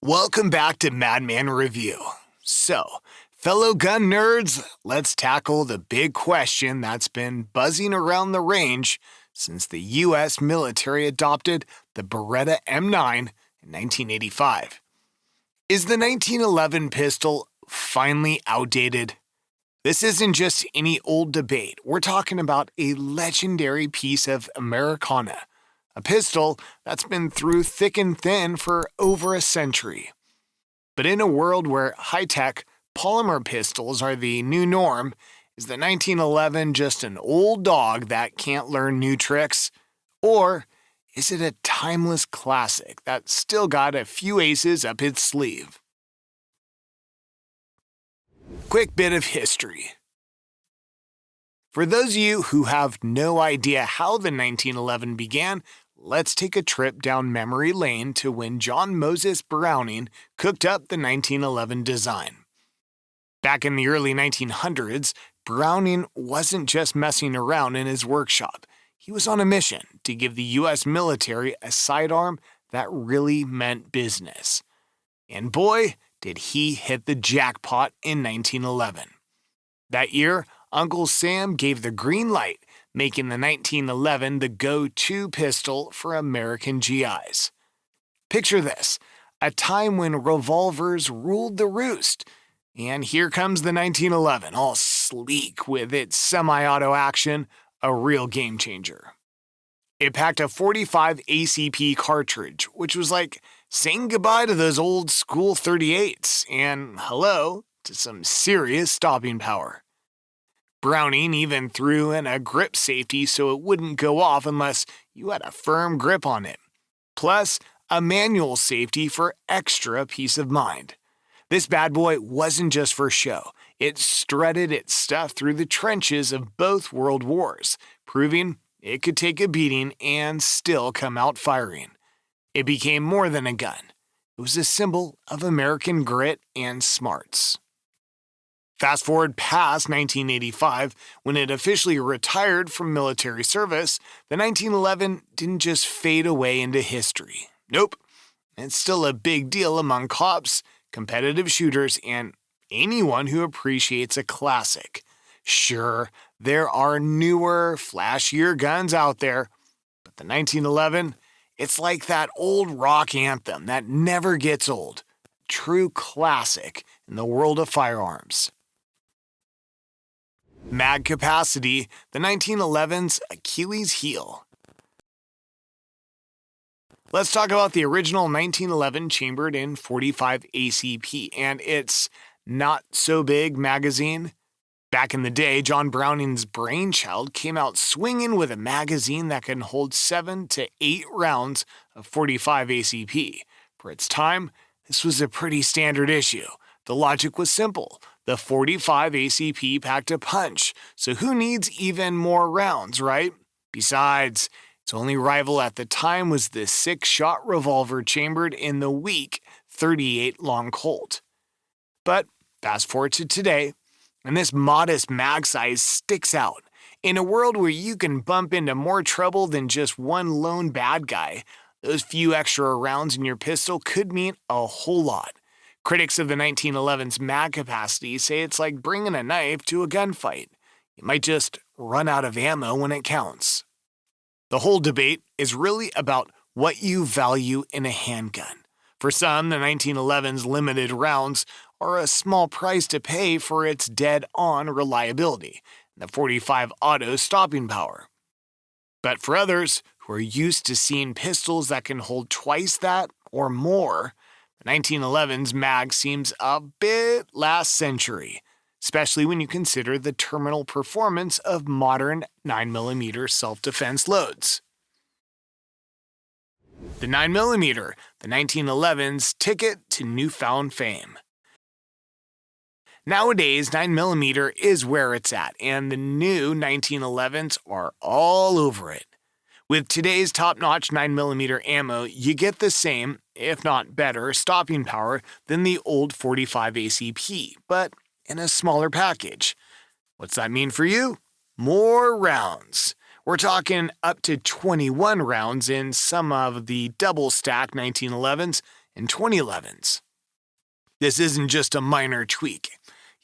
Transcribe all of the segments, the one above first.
Welcome back to MADMAN Review. So, fellow gun nerds, let's tackle the big question that's been buzzing around the range since the U.S. military adopted the Beretta M9 in 1985. Is the 1911 pistol finally outdated? This isn't just any old debate. We're talking about a legendary piece of Americana, a pistol that's been through thick and thin for over a century. But in a world where high-tech polymer pistols are the new norm, is the 1911 just an old dog that can't learn new tricks? Or is it a timeless classic that's still got a few aces up its sleeve? Quick bit of history. For those of you who have no idea how the 1911 began, let's take a trip down memory lane to when John Moses Browning cooked up the 1911 design. Back in the early 1900s, Browning wasn't just messing around in his workshop. He was on a mission to give the U.S. military a sidearm that really meant business. And boy, did he hit the jackpot in 1911. That year, Uncle Sam gave the green light, making the 1911 the go-to pistol for American GIs. Picture this, a time when revolvers ruled the roost. And here comes the 1911, all sleek with its semi-auto action, a real game changer. It packed a .45 ACP cartridge, which was like saying goodbye to those old school .38s and hello to some serious stopping power. Browning even threw in a grip safety so it wouldn't go off unless you had a firm grip on it. Plus, a manual safety for extra peace of mind. This bad boy wasn't just for show. It strutted its stuff through the trenches of both world wars, proving it could take a beating and still come out firing. It became more than a gun. It was a symbol of American grit and smarts. Fast forward past 1985, when it officially retired from military service, the 1911 didn't just fade away into history. Nope, it's still a big deal among cops, competitive shooters, and anyone who appreciates a classic. Sure, there are newer, flashier guns out there, but the 1911, it's like that old rock anthem that never gets old. True classic in the world of firearms. Mag capacity, the 1911's Achilles heel. Let's talk about the original 1911 chambered in .45 ACP and its not-so-big magazine. Back in the day, John Browning's brainchild came out swinging with a magazine that can hold 7 to 8 rounds of .45 ACP. For its time, this was a pretty standard issue. The logic was simple. The .45 ACP packed a punch, so who needs even more rounds, right? Besides, its only rival at the time was the 6-shot revolver chambered in the weak .38 long Colt. But fast forward to today, and this modest mag size sticks out. In a world where you can bump into more trouble than just one lone bad guy, those few extra rounds in your pistol could mean a whole lot. Critics of the 1911's mag capacity say it's like bringing a knife to a gunfight. You might just run out of ammo when it counts. The whole debate is really about what you value in a handgun. For some, the 1911's limited rounds are a small price to pay for its dead-on reliability and the .45 auto stopping power. But for others who are used to seeing pistols that can hold twice that or more, the 1911's mag seems a bit last century, especially when you consider the terminal performance of modern 9mm self-defense loads. The 9mm, the 1911's ticket to newfound fame. Nowadays, 9mm is where it's at, and the new 1911s are all over it. With today's top-notch 9mm ammo, you get the same, if not better, stopping power than the old .45 ACP, but in a smaller package. What's that mean for you? More rounds. We're talking up to 21 rounds in some of the double-stack 1911s and 2011s. This isn't just a minor tweak.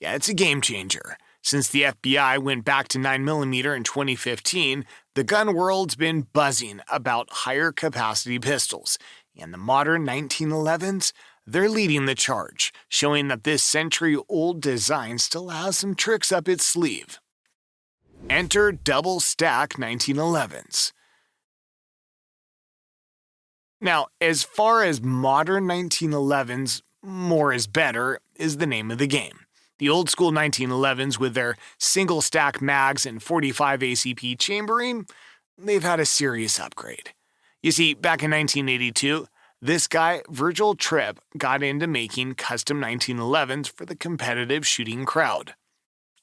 Yeah, it's a game changer. Since the FBI went back to 9mm in 2015, the gun world's been buzzing about higher capacity pistols, and the modern 1911s, they're leading the charge, showing that this century-old design still has some tricks up its sleeve. Enter double-stack 1911s. Now, as far as modern 1911s, more is better is the name of the game. The old-school 1911s with their single-stack mags and 45 ACP chambering, they've had a serious upgrade. You see, back in 1982, this guy, Virgil Tripp, got into making custom 1911s for the competitive shooting crowd.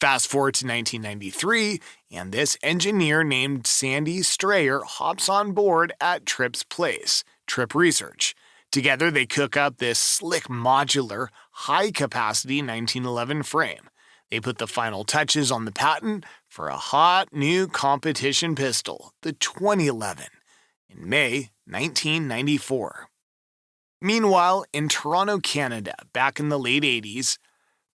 Fast forward to 1993, and this engineer named Sandy Strayer hops on board at Tripp's place, Tripp Research. Together, they cook up this slick, modular, high-capacity 1911 frame. They put the final touches on the patent for a hot new competition pistol, the 2011, in May 1994. Meanwhile, in Toronto, Canada, back in the late 80s,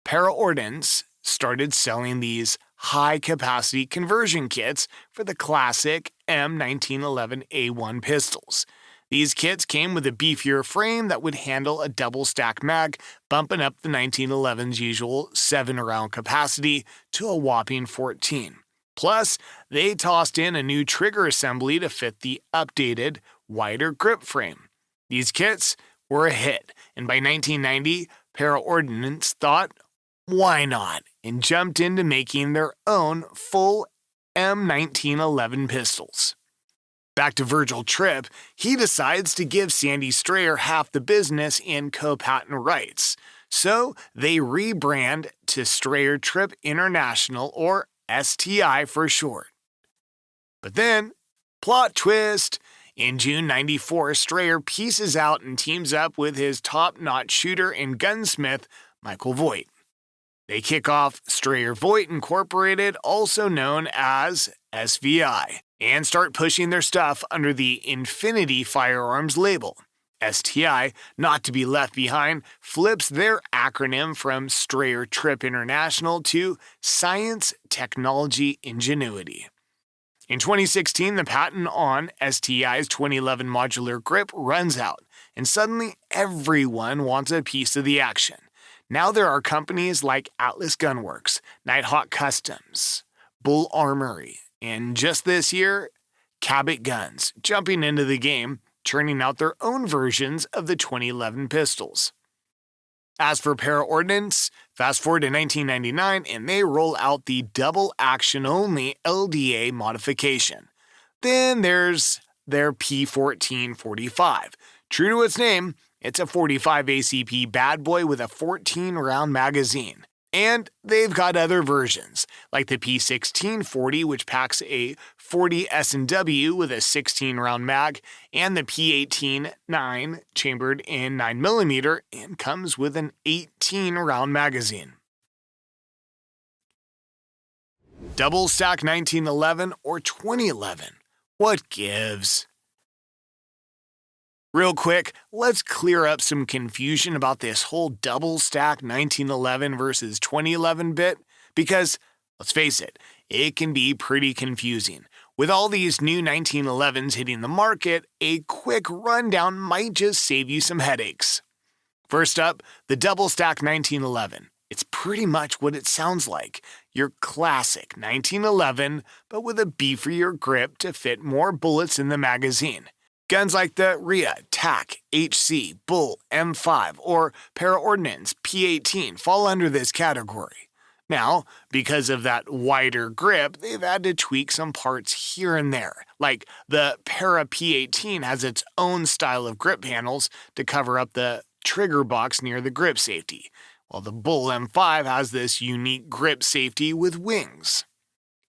Para-Ordnance started selling these high-capacity conversion kits for the classic M1911A1 pistols. These kits came with a beefier frame that would handle a double-stack mag, bumping up the 1911's usual 7-round capacity to a whopping 14. Plus, they tossed in a new trigger assembly to fit the updated, wider grip frame. These kits were a hit, and by 1990, Para-Ordnance thought, why not, and jumped into making their own full M1911 pistols. Back to Virgil Tripp, he decides to give Sandy Strayer half the business in co-patent rights. So they rebrand to Strayer Tripp International, or STI for short. But then, plot twist, in June '94, Strayer pieces out and teams up with his top-notch shooter and gunsmith, Michael Voigt. They kick off Strayer Voigt Incorporated, also known as SVI, and start pushing their stuff under the Infinity Firearms label. STI, not to be left behind, flips their acronym from Strayer Tripp International to Science, Technology, Ingenuity. In 2016, the patent on STI's 2011 modular grip runs out, and suddenly everyone wants a piece of the action. Now there are companies like Atlas Gunworks, Nighthawk Customs, Bull Armory, and just this year, Cabot Guns, jumping into the game, churning out their own versions of the 2011 pistols. As for Para-Ordnance, fast forward to 1999, and they roll out the double-action-only LDA modification. Then there's their P1445. True to its name, it's a 45 ACP bad boy with a 14-round magazine. And they've got other versions, like the P1640, which packs a 40 S&W with a 16-round mag, and the P18-9, chambered in 9mm, and comes with an 18-round magazine. Double stack 1911 or 2011? What gives? Real quick, let's clear up some confusion about this whole double-stack 1911 versus 2011 bit, because, let's face it, it can be pretty confusing. With all these new 1911s hitting the market, a quick rundown might just save you some headaches. First up, the double-stack 1911. It's pretty much what it sounds like, your classic 1911, but with a beefier grip to fit more bullets in the magazine. Guns like the RIA, TAC, HC, Bull, M5, or Para-Ordnance P18 fall under this category. Now, because of that wider grip, they've had to tweak some parts here and there. Like the Para P18 has its own style of grip panels to cover up the trigger box near the grip safety, while the Bull M5 has this unique grip safety with wings.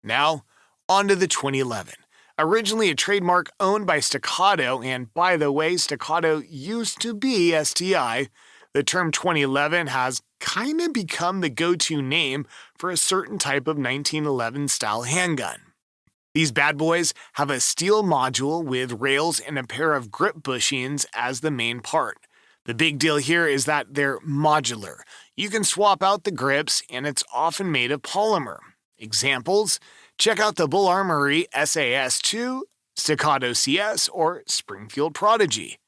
Now, on to the 2011. Originally a trademark owned by Staccato, and by the way, Staccato used to be STI, the term 2011 has kind of become the go-to name for a certain type of 1911 style handgun. These bad boys have a steel module with rails and a pair of grip bushings as the main part. The big deal here is that they're modular. You can swap out the grips, and it's often made of polymer. Examples: check out the Bull Armory SAS2, Staccato CS, or Springfield Prodigy.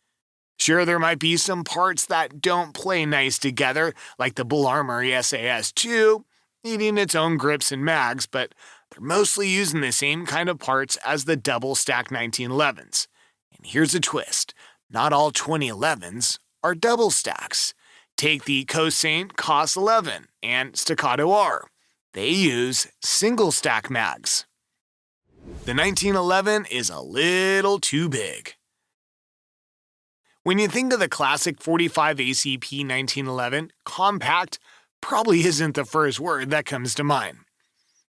Sure, there might be some parts that don't play nice together, like the Bull Armory SAS2, needing its own grips and mags, but they're mostly using the same kind of parts as the double-stack 1911s. And here's a twist: not all 2011s are double stacks. Take the Cossaint COS 11 and Staccato R. They use single-stack mags. The 1911 is a little too big. When you think of the classic 45 ACP 1911, compact probably isn't the first word that comes to mind.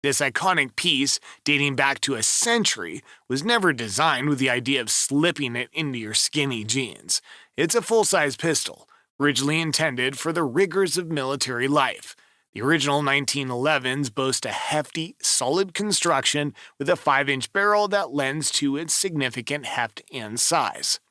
This iconic piece, dating back to a century, was never designed with the idea of slipping it into your skinny jeans. It's a full-size pistol, originally intended for the rigors of military life. The original 1911s boast a hefty, solid construction with a 5-inch barrel that lends to its significant heft and size.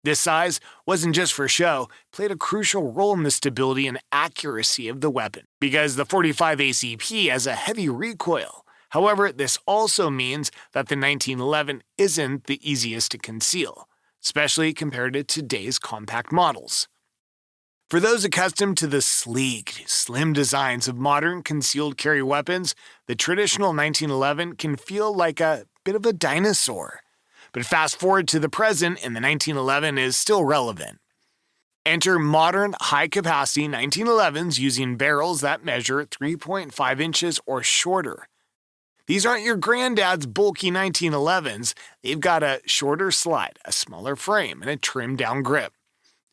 This size wasn't just for show, it played a crucial role in the stability and accuracy of the weapon, because the 45 ACP has a heavy recoil. However, this also means that the 1911 isn't the easiest to conceal, especially compared to today's compact models. For those accustomed to the sleek, slim designs of modern concealed carry weapons, the traditional 1911 can feel like a bit of a dinosaur. But fast forward to the present, and the 1911 is still relevant. Enter modern, high-capacity 1911s using barrels that measure 3.5 inches or shorter. These aren't your granddad's bulky 1911s. They've got a shorter slide, a smaller frame, and a trimmed-down grip.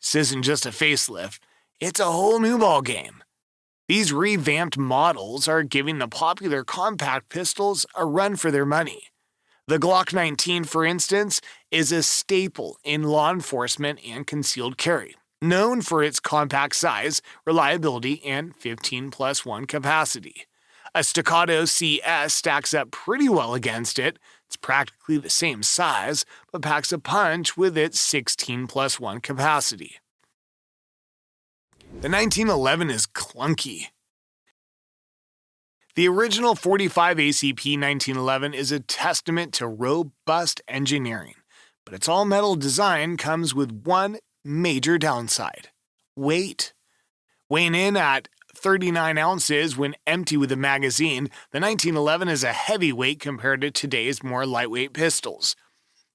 This isn't just a facelift. It's a whole new ballgame. These revamped models are giving the popular compact pistols a run for their money. The Glock 19, for instance, is a staple in law enforcement and concealed carry, known for its compact size, reliability, and 15+1 capacity. A Staccato CS stacks up pretty well against it. It's practically the same size, but packs a punch with its 16+1 capacity. The 1911 is clunky. The original 45 ACP 1911 is a testament to robust engineering, but its all-metal design comes with one major downside: weight. Weighing in at 39 ounces when empty with a magazine, the 1911 is a heavyweight compared to today's more lightweight pistols.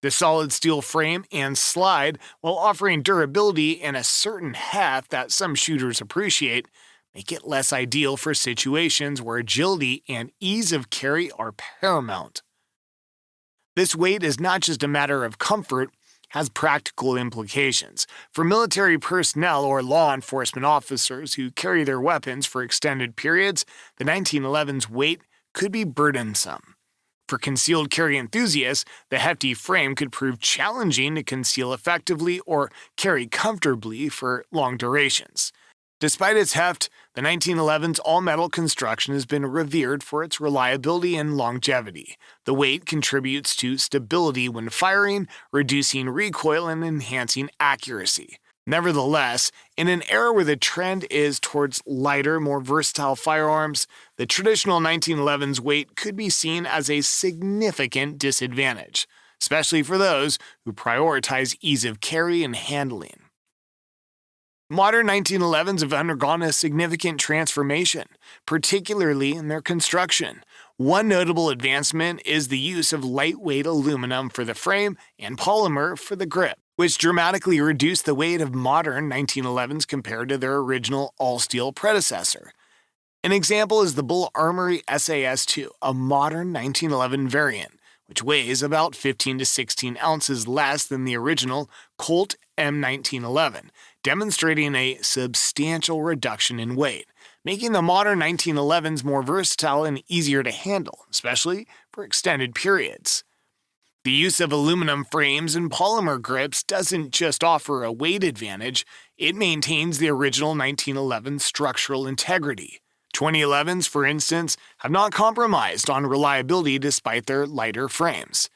The solid steel frame and slide, while offering durability and a certain heft that some shooters appreciate, make it less ideal for situations where agility and ease of carry are paramount. This weight is not just a matter of comfort, it has practical implications. For military personnel or law enforcement officers who carry their weapons for extended periods, the 1911's weight could be burdensome. For concealed carry enthusiasts, the hefty frame could prove challenging to conceal effectively or carry comfortably for long durations. Despite its heft, the 1911's all-metal construction has been revered for its reliability and longevity. The weight contributes to stability when firing, reducing recoil and enhancing accuracy. Nevertheless, in an era where the trend is towards lighter, more versatile firearms, the traditional 1911's weight could be seen as a significant disadvantage, especially for those who prioritize ease of carry and handling. Modern 1911s have undergone a significant transformation, particularly in their construction. One notable advancement is the use of lightweight aluminum for the frame and polymer for the grip, which dramatically reduced the weight of modern 1911s compared to their original all-steel predecessor. An example is the Bull Armory SAS2, a modern 1911 variant, which weighs about 15 to 16 ounces less than the original Colt M1911, demonstrating a substantial reduction in weight, making the modern 1911s more versatile and easier to handle, especially for extended periods. The use of aluminum frames and polymer grips doesn't just offer a weight advantage, it maintains the original 1911 structural integrity. 2011s, for instance, have not compromised on reliability despite their lighter frames.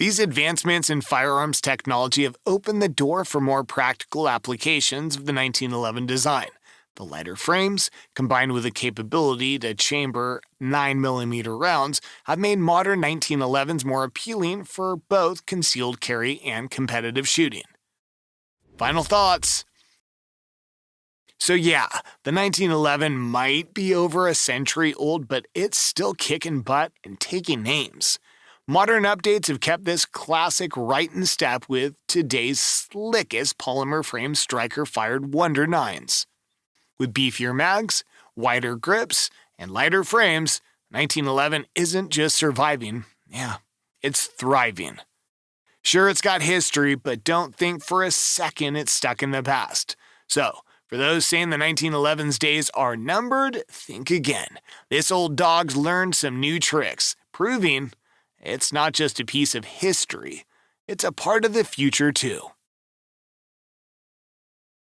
These advancements in firearms technology have opened the door for more practical applications of the 1911 design. The lighter frames, combined with the capability to chamber 9mm rounds, have made modern 1911s more appealing for both concealed carry and competitive shooting. Final thoughts. So yeah, the 1911 might be over a century old, but it's still kicking butt and taking names. Modern updates have kept this classic right in step with today's slickest polymer frame striker-fired Wonder 9s. With beefier mags, wider grips, and lighter frames, 1911 isn't just surviving, it's thriving. Sure, it's got history, but don't think for a second it's stuck in the past. So, for those saying the 1911's days are numbered, think again. This old dog's learned some new tricks, proving it's not just a piece of history, it's a part of the future too.